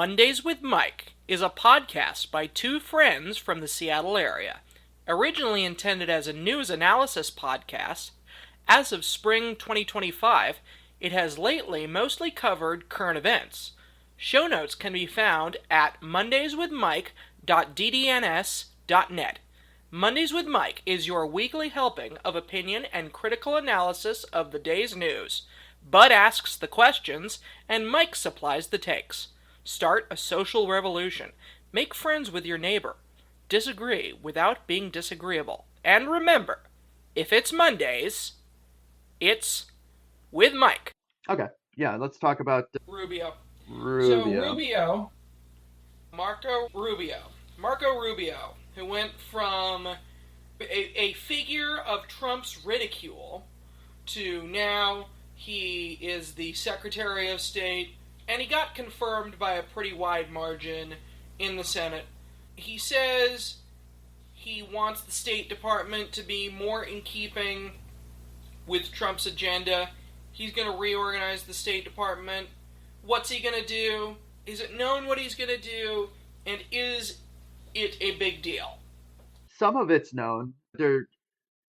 Mondays with Mike is a podcast by two friends from the Seattle area. Originally intended as a news analysis podcast, as of spring 2025, it has lately mostly covered current events. Show notes can be found at mondayswithmike.ddns.net. Mondays with Mike is your weekly helping of opinion and critical analysis of the day's news. Bud asks the questions, and Mike supplies the takes. Start a social revolution. Make friends with your neighbor. Disagree without being disagreeable. And remember, if it's Mondays, it's with Mike. Okay, yeah, let's talk about Rubio. Rubio. Marco Rubio, who went from a figure of Trump's ridicule to now he is the Secretary of State, and he got confirmed by a pretty wide margin in the Senate. He says he wants the State Department to be more in keeping with Trump's agenda. He's going to reorganize the State Department. What's he going to do? Is it known what he's going to do? And is it a big deal? Some of it's known. They're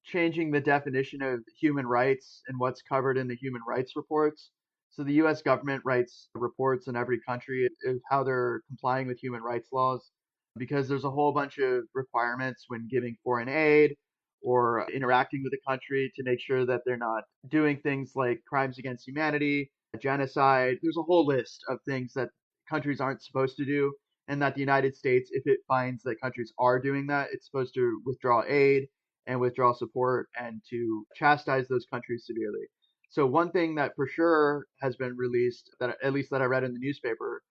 changing the definition of human rights and what's covered in the human rights reports. So the U.S. government writes reports in every country of how they're complying with human rights laws, because there's a whole bunch of requirements when giving foreign aid or interacting with a country to make sure that they're not doing things like crimes against humanity, genocide. There's a whole list of things that countries aren't supposed to do, and that the United States, if it finds that countries are doing that, it's supposed to withdraw aid and withdraw support and to chastise those countries severely. So one thing that for sure has been released, that at least that I read in the newspaper,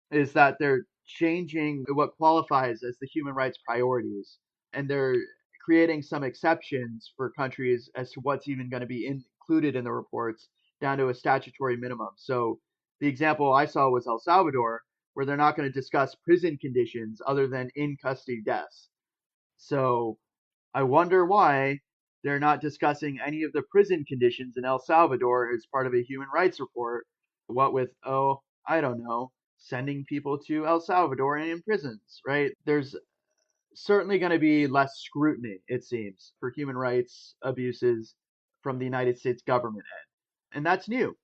is that they're changing what qualifies as the human rights priorities, and they're creating some exceptions for countries as to what's even going to be included in the reports down to a statutory minimum. So the example I saw was El Salvador, where they're not going to discuss prison conditions other than in custody deaths. So I wonder why they're not discussing any of the prison conditions in El Salvador as part of a human rights report. What with, I don't know, sending people to El Salvador and in prisons, right? There's certainly going to be less scrutiny, it seems, for human rights abuses from the United States government end. And that's new.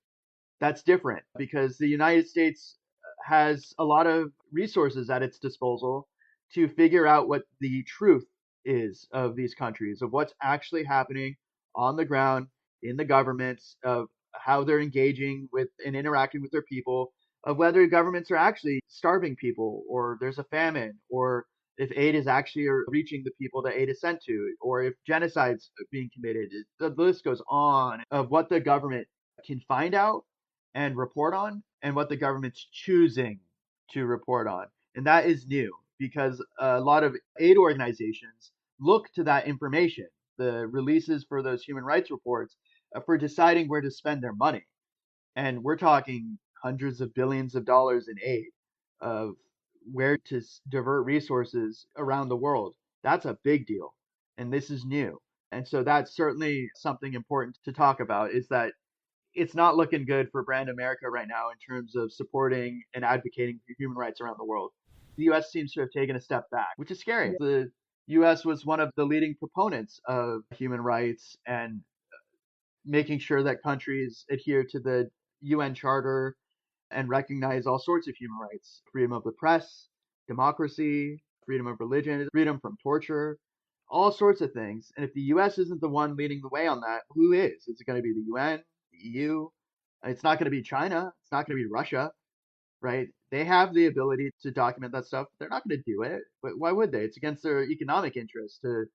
That's different because the United States has a lot of resources at its disposal to figure out what the truth is of these countries, of what's actually happening on the ground in the governments, of how they're engaging with and interacting with their people, of whether governments are actually starving people, or there's a famine, or if aid is actually reaching the people that aid is sent to, or if genocide's being committed. The list goes on of what the government can find out and report on, and what the government's choosing to report on. And that is new because a lot of aid organizations look to that information, the releases for those human rights reports, for deciding where to spend their money. And we're talking hundreds of billions of dollars in aid, of where to divert resources around the world. That's a big deal. And this is new. And so that's certainly something important to talk about, is that it's not looking good for brand America right now in terms of supporting and advocating for human rights around the world. The U.S. seems to have taken a step back, which is scary. The U.S. was one of the leading proponents of human rights and making sure that countries adhere to the UN Charter and recognize all sorts of human rights: freedom of the press, democracy, freedom of religion, freedom from torture, all sorts of things. And if the U.S. isn't the one leading the way on that, who is? Is it going to be the UN, the EU? It's not going to be China. It's not going to be Russia, right? They have the ability to document that stuff. They're not going to do it. But why would they? It's against their economic interest to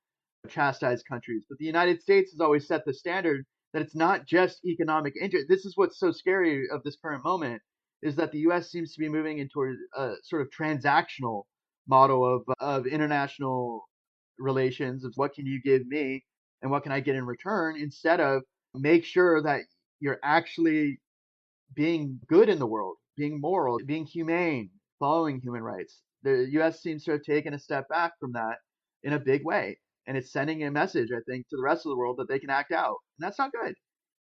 chastise countries. But the United States has always set the standard that it's not just economic interest. This is what's so scary of this current moment, is that the U.S. seems to be moving into a sort of transactional model of international relations, of what can you give me and what can I get in return, instead of make sure that you're actually being good in the world, being moral, being humane, following human rights. The U.S. seems to have taken a step back from that in a big way. And it's sending a message, I think, to the rest of the world that they can act out. And that's not good,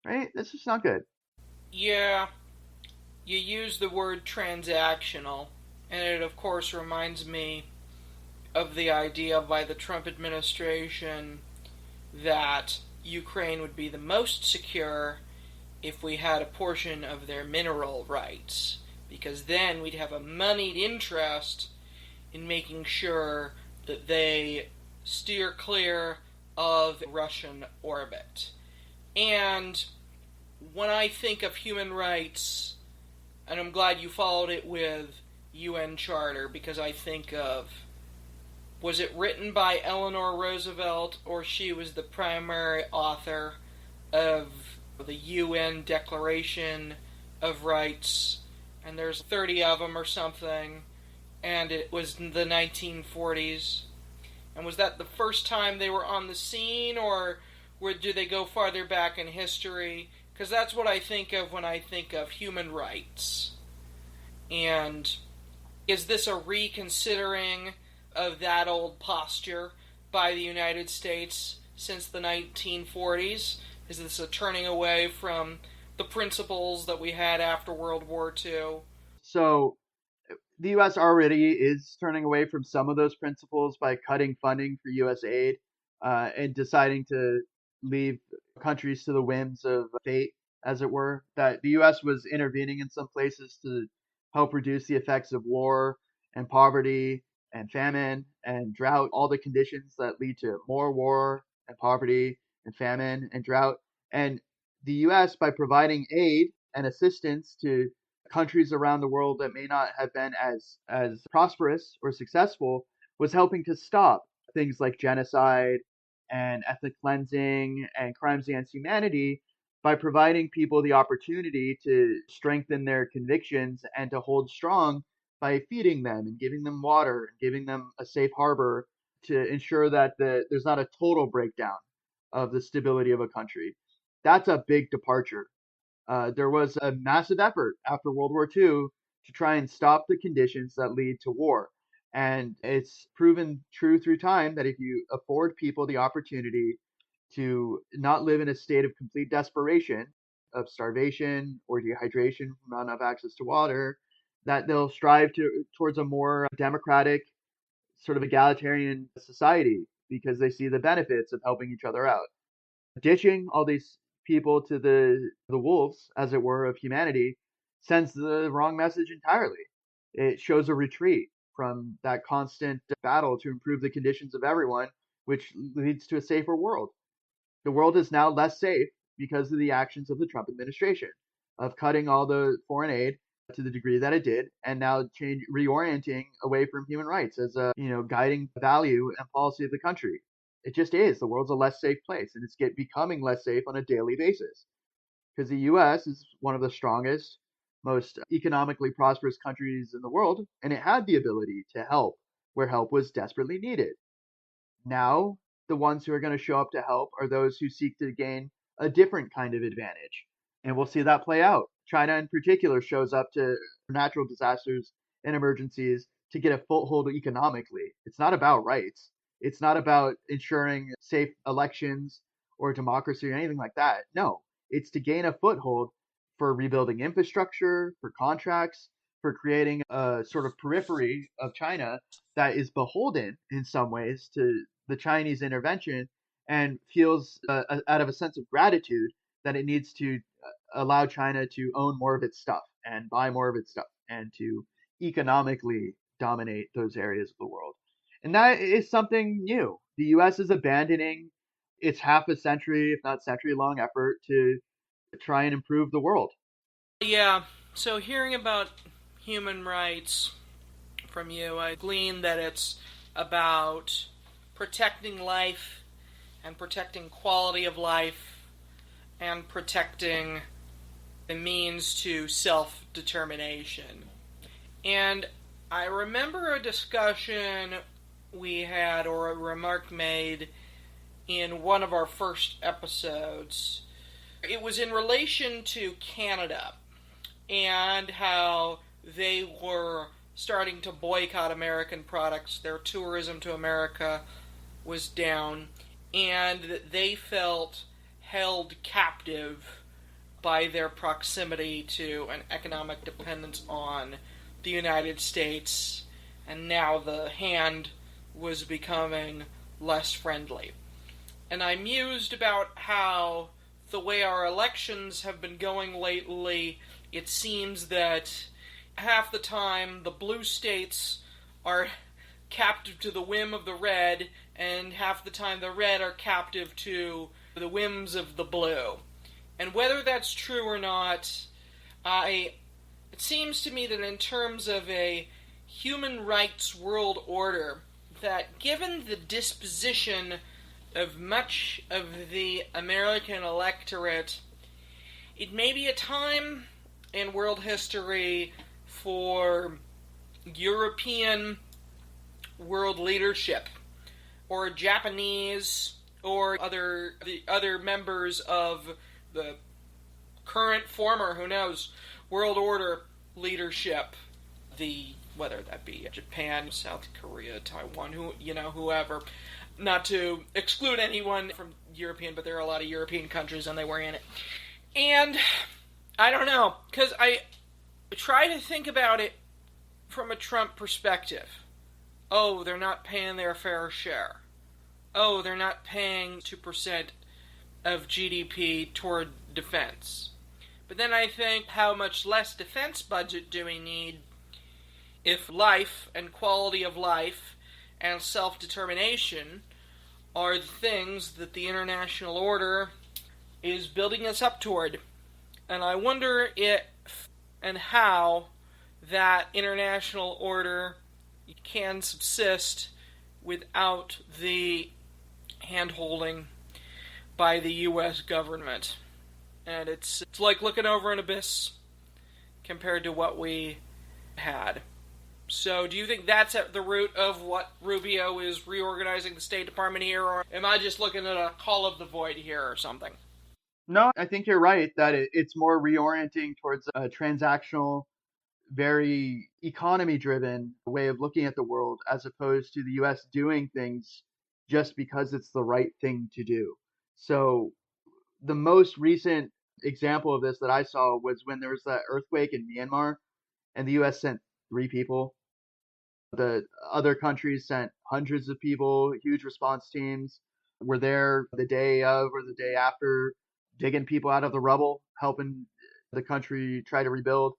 right? That's just not good. Yeah. You use the word transactional, and it of course reminds me of the idea by the Trump administration that Ukraine would be the most secure if we had a portion of their mineral rights, because then we'd have a moneyed interest in making sure that they steer clear of Russian orbit. And when I think of human rights, and I'm glad you followed it with UN Charter, because I think of, was it written by Eleanor Roosevelt, or she was the primary author of the UN Declaration of Rights, and there's 30 of them or something, and it was in the 1940s. And was that the first time they were on the scene, or do they go farther back in history? Because that's what I think of when I think of human rights. And is this a reconsidering of that old posture by the United States since the 1940s? Is this a turning away from the principles that we had after World War II? So the U.S. already is turning away from some of those principles by cutting funding for U.S. aid and deciding to leave countries to the whims of fate, as it were. That the U.S. was intervening in some places to help reduce the effects of war and poverty and famine and drought, all the conditions that lead to more war and poverty and famine and drought. And the U.S., by providing aid and assistance to countries around the world that may not have been as prosperous or successful, was helping to stop things like genocide and ethnic cleansing and crimes against humanity by providing people the opportunity to strengthen their convictions and to hold strong by feeding them and giving them water and giving them a safe harbor to ensure that there's not a total breakdown of the stability of a country. That's a big departure. There was a massive effort after World War II to try and stop the conditions that lead to war. And it's proven true through time that if you afford people the opportunity to not live in a state of complete desperation, of starvation or dehydration from not enough access to water, that they'll strive towards a more democratic, sort of egalitarian society because they see the benefits of helping each other out. Ditching all these people to the wolves, as it were, of humanity sends the wrong message entirely. It shows a retreat from that constant battle to improve the conditions of everyone, which leads to a safer world. The world is now less safe because of the actions of the Trump administration of cutting all the foreign aid to the degree that it did, and now reorienting away from human rights as a guiding value and policy of the country. It just is. The world's a less safe place, and it's becoming less safe on a daily basis because the U.S. is one of the strongest, most economically prosperous countries in the world, and it had the ability to help where help was desperately needed. Now, the ones who are going to show up to help are those who seek to gain a different kind of advantage. And we'll see that play out. China, in particular, shows up to natural disasters and emergencies to get a foothold economically. It's not about rights. It's not about ensuring safe elections or democracy or anything like that. No, it's to gain a foothold for rebuilding infrastructure, for contracts, for creating a sort of periphery of China that is beholden in some ways to the Chinese intervention and feels out of a sense of gratitude that it needs to allow China to own more of its stuff and buy more of its stuff and to economically dominate those areas of the world. And that is something new. The US is abandoning its half a century, if not century long effort to try and improve the world. Yeah, so hearing about human rights from you, I glean that it's about protecting life and protecting quality of life and protecting the means to self-determination. And I remember a discussion we had, or a remark made, in one of our first episodes. It was in relation to Canada and how they were starting to boycott American products. Their tourism to America was down, and that they felt held captive by their proximity to an economic dependence on the United States, and now the hand was becoming less friendly. And I mused about how the way our elections have been going lately, it seems that half the time the blue states are captive to the whim of the red, and half the time the red are captive to the whims of the blue. And whether that's true or not, it seems to me that in terms of a human rights world order, that given the disposition of much of the American electorate, it may be a time in world history for European world leadership, or Japanese, or the other members of the current, former, who knows, world order leadership, whether that be Japan, South Korea, Taiwan, whoever. Not to exclude anyone from European, but there are a lot of European countries and they were in it. And I don't know, because I try to think about it from a Trump perspective. Oh, they're not paying their fair share. Oh, they're not paying 2% of GDP toward defense. But then I think, how much less defense budget do we need if life and quality of life and self-determination are the things that the international order is building us up toward? And I wonder if and how that international order can subsist without the hand-holding by the U.S. government. And it's like looking over an abyss compared to what we had. So do you think that's at the root of what Rubio is reorganizing the State Department here, or am I just looking at a call of the void here or something? No, I think you're right that it's more reorienting towards a transactional, very economy-driven way of looking at the world, as opposed to the U.S. doing things just because it's the right thing to do. So the most recent example of this that I saw was when there was that earthquake in Myanmar, and the U.S. sent 3 people. The other countries sent hundreds of people, huge response teams, were there the day of or the day after, digging people out of the rubble, helping the country try to rebuild.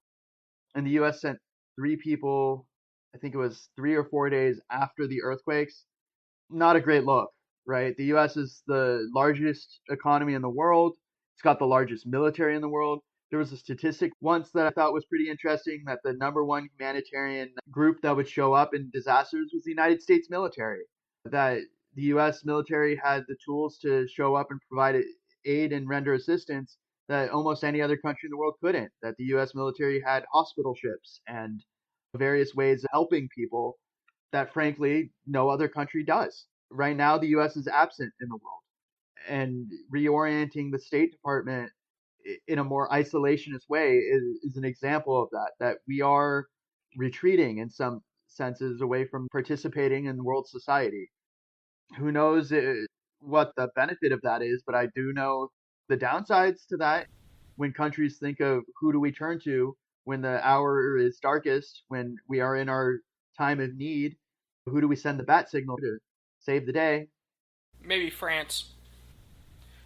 And the U.S. sent 3 people, I think it was 3 or 4 days after the earthquakes. Not a great look, right? The U.S. is the largest economy in the world. It's got the largest military in the world. There was a statistic once that I thought was pretty interesting, that the number one humanitarian group that would show up in disasters was the United States military. That the U.S. military had the tools to show up and provide aid and render assistance that almost any other country in the world couldn't. That the U.S. military had hospital ships and various ways of helping people that, frankly, no other country does. Right now, the U.S. is absent in the world. And reorienting the State Department in a more isolationist way is an example of that, that we are retreating in some senses away from participating in world society. Who knows what the benefit of that is, but I do know the downsides to that. When countries think of who do we turn to when the hour is darkest, when we are in our time of need, who do we send the bat signal to save the day? Maybe France.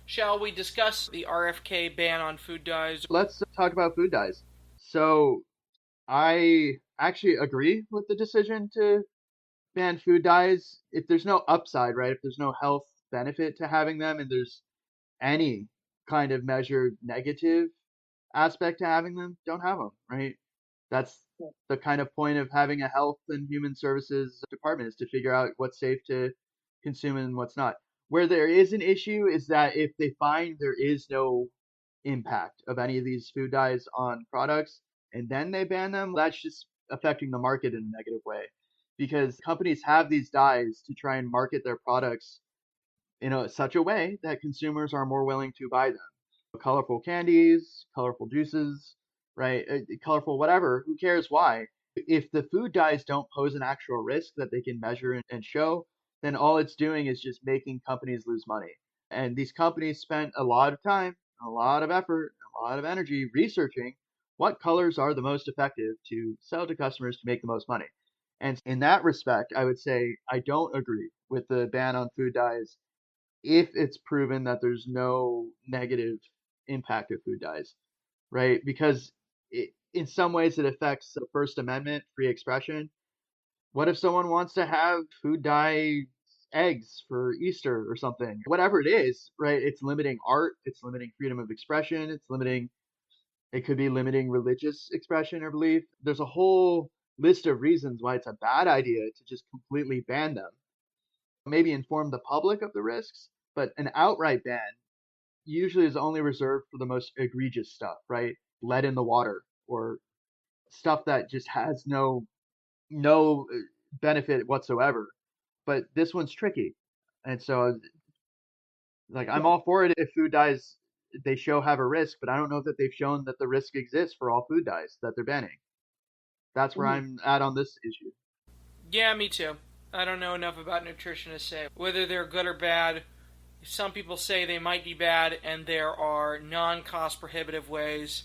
Shall we discuss the RFK ban on food dyes? Let's talk about food dyes. So I actually agree with the decision to ban food dyes. If there's no upside, right? If there's no health benefit to having them, and there's any kind of measured negative aspect to having them, don't have them, right? That's the kind of point of having a health and human services department, is to figure out what's safe to consume and what's not. Where there is an issue is that if they find there is no impact of any of these food dyes on products and then they ban them, that's just affecting the market in a negative way. Because companies have these dyes to try and market their products in such a way that consumers are more willing to buy them. Colorful candies, colorful juices, right? Colorful whatever, who cares why? If the food dyes don't pose an actual risk that they can measure and show, then all it's doing is just making companies lose money. And these companies spent a lot of time, a lot of effort, a lot of energy researching what colors are the most effective to sell to customers to make the most money. And in that respect, I would say I don't agree with the ban on food dyes if it's proven that there's no negative impact of food dyes, right? Because in some ways it affects the First Amendment, free expression. What if someone wants to have food dye eggs for Easter or something? Whatever it is, right? It's limiting art, it's limiting freedom of expression, it could be limiting religious expression or belief. There's a whole list of reasons why it's a bad idea to just completely ban them. Maybe inform the public of the risks, but an outright ban usually is only reserved for the most egregious stuff, right? Lead in the water or stuff that just has no benefit whatsoever. But this one's tricky. And so like I'm Yeah. all for it if food dyes they show have a risk, but I don't know that they've shown that the risk exists for all food dyes that they're banning. That's where Mhm. I'm at on this issue. Yeah, me too. I don't know enough about nutrition to say whether they're good or bad. Some people say they might be bad, and there are non-cost prohibitive ways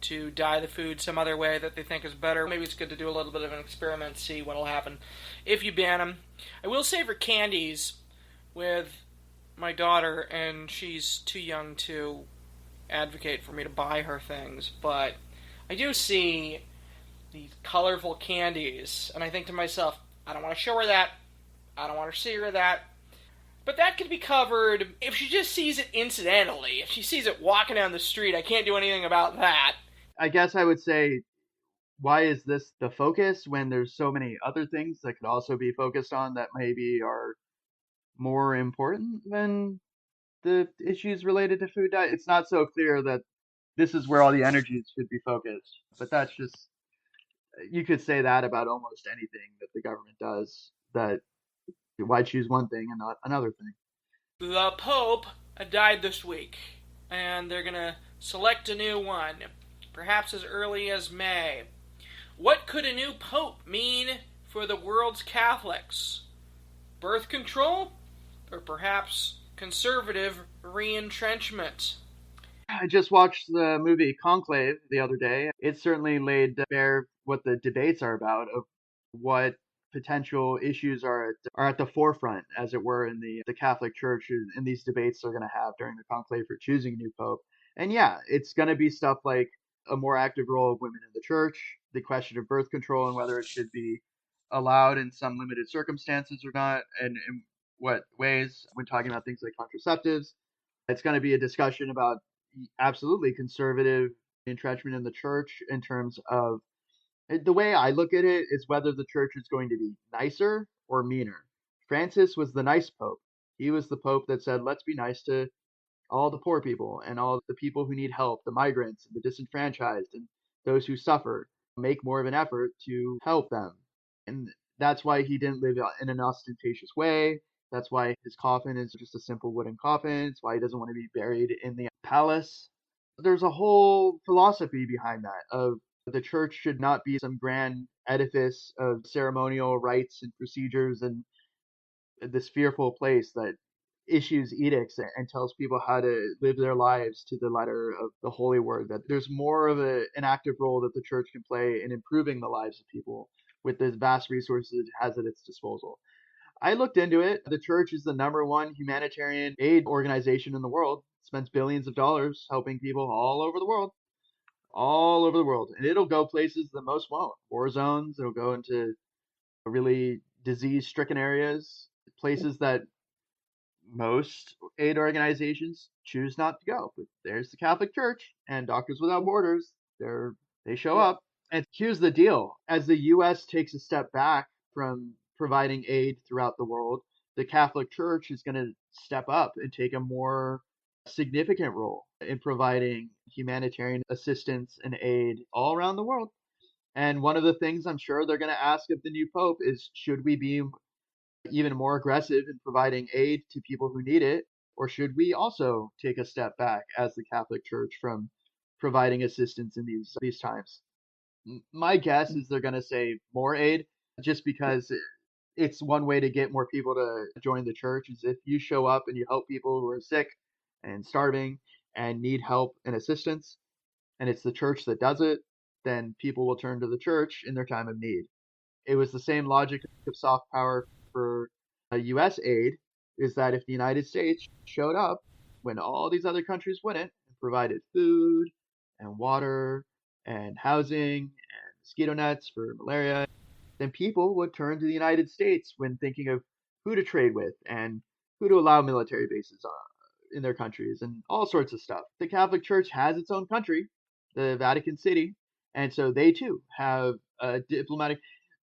to dye the food some other way that they think is better. Maybe it's good to do a little bit of an experiment, see what'll happen if you ban them. I will say for candies, with my daughter, and she's too young to advocate for me to buy her things, but I do see these colorful candies, and I think to myself, I don't want to show her that. I don't want to see her that. But that could be covered if she just sees it incidentally. If she sees it walking down the street, I can't do anything about that. I guess I would say why is this the focus when there's so many other things that could also be focused on that maybe are more important than the issues related to food diet? It's not so clear that this is where all the energies should be focused. But that's just you could say that about almost anything that the government does. That why choose one thing and not another thing? The Pope died this week, and they're going to select a new one, perhaps as early as May. What could a new Pope mean for the world's Catholics? Birth control? Or perhaps conservative re-entrenchment? I just watched the movie Conclave the other day. It certainly laid bare what the debates are about of what potential issues are at the forefront, as it were, in the Catholic Church in these debates they're going to have during the conclave for choosing a new pope. And yeah, it's going to be stuff like a more active role of women in the church, the question of birth control and whether it should be allowed in some limited circumstances or not, and in what ways when talking about things like contraceptives. It's going to be a discussion about absolutely conservative entrenchment in the church in terms of the way I look at it is whether the church is going to be nicer or meaner. Francis was the nice pope. He was the pope that said, let's be nice to all the poor people and all the people who need help, the migrants and the disenfranchised and those who suffer. Make more of an effort to help them. And that's why he didn't live in an ostentatious way. That's why his coffin is just a simple wooden coffin. It's why he doesn't want to be buried in the palace. There's a whole philosophy behind that of the church should not be some grand edifice of ceremonial rites and procedures and this fearful place that issues edicts and tells people how to live their lives to the letter of the holy word. That there's more of an active role that the church can play in improving the lives of people with the vast resources it has at its disposal. I looked into it. The church is the number one humanitarian aid organization in the world. It spends billions of dollars helping people all over the world. And it'll go places that most won't. War zones, it'll go into really disease stricken areas, places that most aid organizations choose not to go. But there's the Catholic Church and Doctors Without Borders. They show Yeah. up. And here's the deal: as the U.S. takes a step back from providing aid throughout the world, the Catholic Church is going to step up and take a more significant role in providing humanitarian assistance and aid all around the world. And one of the things I'm sure they're going to ask of the new pope is should we be even more aggressive in providing aid to people who need it? Or should we also take a step back as the Catholic Church from providing assistance in these times? My guess is they're going to say more aid just because it's one way to get more people to join the church is if you show up and you help people who are sick and starving and need help and assistance. and it's the church that does it, then people will turn to the church in their time of need. It was the same logic of soft power for U.S. aid, is that if the United States showed up when all these other countries wouldn't and provided food and water and housing and mosquito nets for malaria, then people would turn to the United States when thinking of who to trade with and who to allow military bases in their countries and all sorts of stuff. The Catholic Church has its own country, the Vatican City, and so they too have a diplomatic.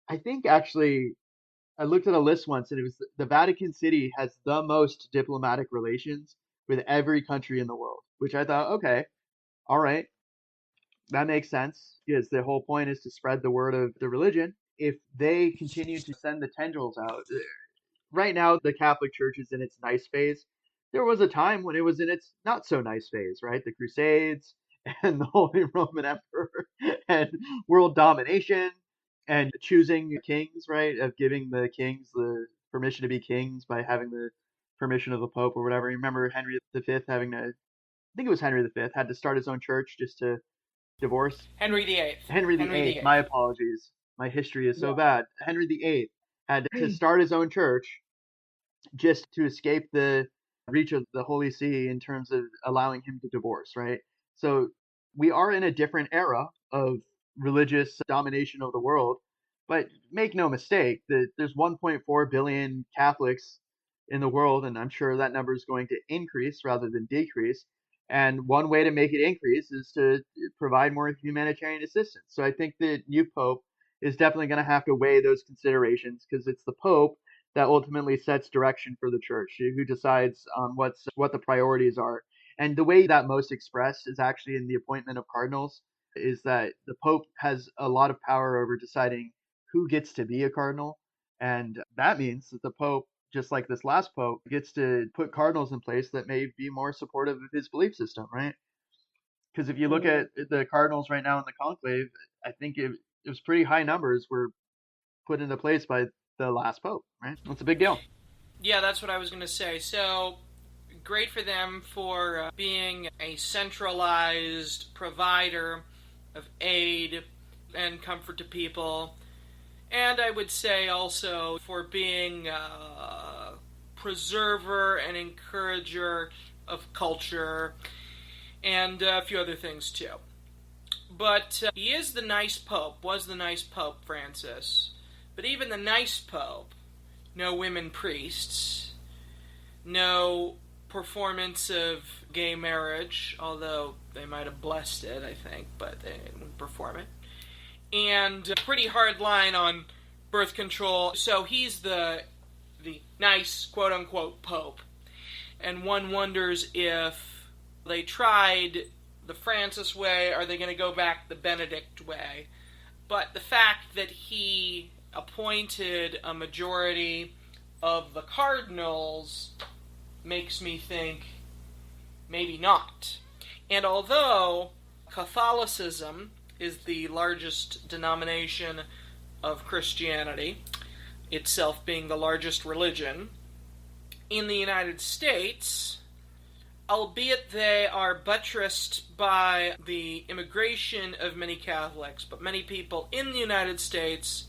I think actually I looked at a list once and it was the Vatican City has the most diplomatic relations with every country in the world, which I thought, okay, all right, that makes sense because the whole point is to spread the word of the religion. If they continue to send the tendrils out, right now the Catholic Church is in its nice phase. There was a time when it was in its not so nice phase, right? The Crusades and the Holy Roman Emperor and world domination and choosing kings, right? Of giving the kings the permission to be kings by having the permission of the Pope or whatever. You remember Henry V having to, I think it was Henry V, had to start his own church just to divorce. Henry VIII. Henry Henry VIII, VIII. my apologies. My history is so Yeah. bad. Henry VIII had to start his own church just to escape the reach of the Holy See in terms of allowing him to divorce, right? So we are in a different era of religious domination of the world, but make no mistake that there's 1.4 billion Catholics in the world, and I'm sure that number is going to increase rather than decrease. And one way to make it increase is to provide more humanitarian assistance. So I think the new Pope is definitely going to have to weigh those considerations because it's the Pope that ultimately sets direction for the church, who decides on what the priorities are. And the way that most expressed is actually in the appointment of cardinals, is that the Pope has a lot of power over deciding who gets to be a cardinal. And that means that the Pope, just like this last Pope, gets to put cardinals in place that may be more supportive of his belief system, right? Because if you look at the cardinals right now in the conclave, I think it was pretty high numbers were put into place by the last Pope, right? It's a big deal. Yeah, that's what I was going to say. So, great for them for being a centralized provider of aid and comfort to people. And I would say also for being a preserver and encourager of culture and a few other things too. But he is the nice Pope, was the nice Pope, Francis. But even the nice Pope, no women priests, no performance of gay marriage, although they might have blessed it, I think, but they didn't perform it. And a pretty hard line on birth control. So he's the nice, quote-unquote, Pope. And one wonders if they tried the Francis way, are they going to go back the Benedict way? But the fact that he appointed a majority of the cardinals makes me think maybe not. And although Catholicism is the largest denomination of Christianity, itself being the largest religion, in the United States, albeit they are buttressed by the immigration of many Catholics, but many people in the United States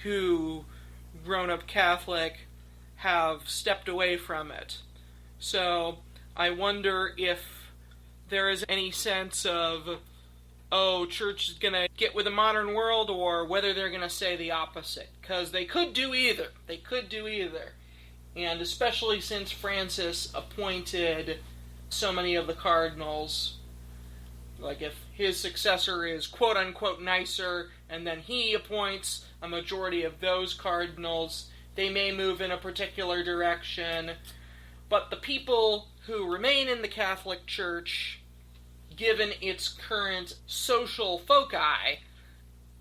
who grown up Catholic have stepped away from it. So I wonder if there is any sense of, oh, church is going to get with the modern world, or whether they're going to say the opposite. Because they could do either. They could do either. And especially since Francis appointed so many of the cardinals, like if his successor is quote-unquote nicer, and then he appoints a majority of those cardinals, they may move in a particular direction. But the people who remain in the Catholic Church, given its current social foci,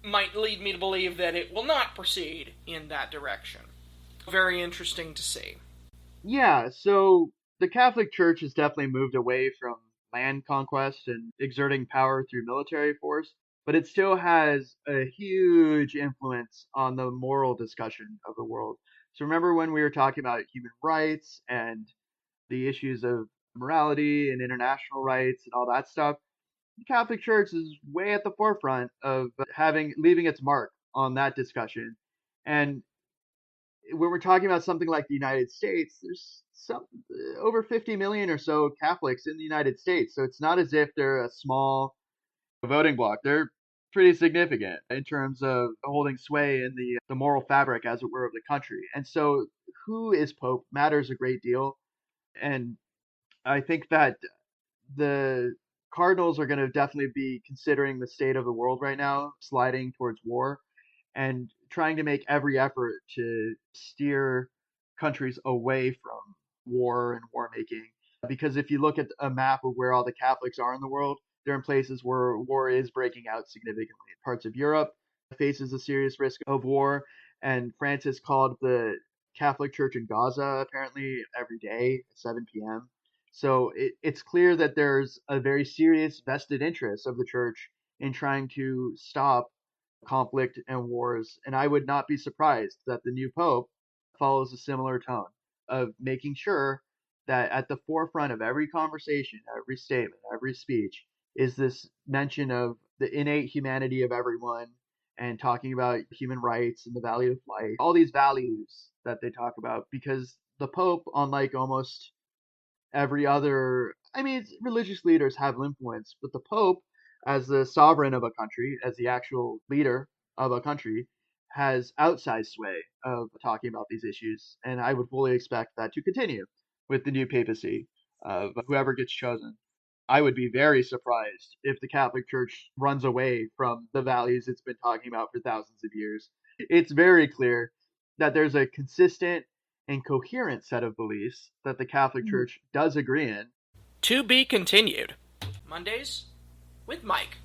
might lead me to believe that it will not proceed in that direction. Very interesting to see. Yeah, so the Catholic Church has definitely moved away from land conquest and exerting power through military force, but it still has a huge influence on the moral discussion of the world. So remember when we were talking about human rights and the issues of morality and international rights and all that stuff? the Catholic Church is way at the forefront of having leaving its mark on that discussion. And when we're talking about something like the United States, there's some over 50 million or so Catholics in the United States. So it's not as if they're a small voting bloc. They're pretty significant in terms of holding sway in the moral fabric, as it were, of the country. And so who is Pope matters a great deal. And I think that the Cardinals are going to definitely be considering the state of the world right now, sliding towards war, and trying to make every effort to steer countries away from war and war making. Because if you look at a map of where all the Catholics are in the world, they're in places where war is breaking out significantly. Parts of Europe faces a serious risk of war, and Francis called the Catholic Church in Gaza apparently every day at 7 p.m. So it's clear that there's a very serious vested interest of the church in trying to stop conflict and wars. And I would not be surprised that the new pope follows a similar tone of making sure that at the forefront of every conversation, every statement, every speech is this mention of the innate humanity of everyone and talking about human rights and the value of life, all these values that they talk about, because the Pope, unlike almost every other, I mean, religious leaders have influence, but the Pope, as the sovereign of a country, as the actual leader of a country, has outsized sway of talking about these issues. And I would fully expect that to continue with the new papacy of whoever gets chosen. I would be very surprised if the Catholic Church runs away from the values it's been talking about for thousands of years. It's very clear that there's a consistent and coherent set of beliefs that the Catholic Church does agree in. To be continued. Mondays with Mike.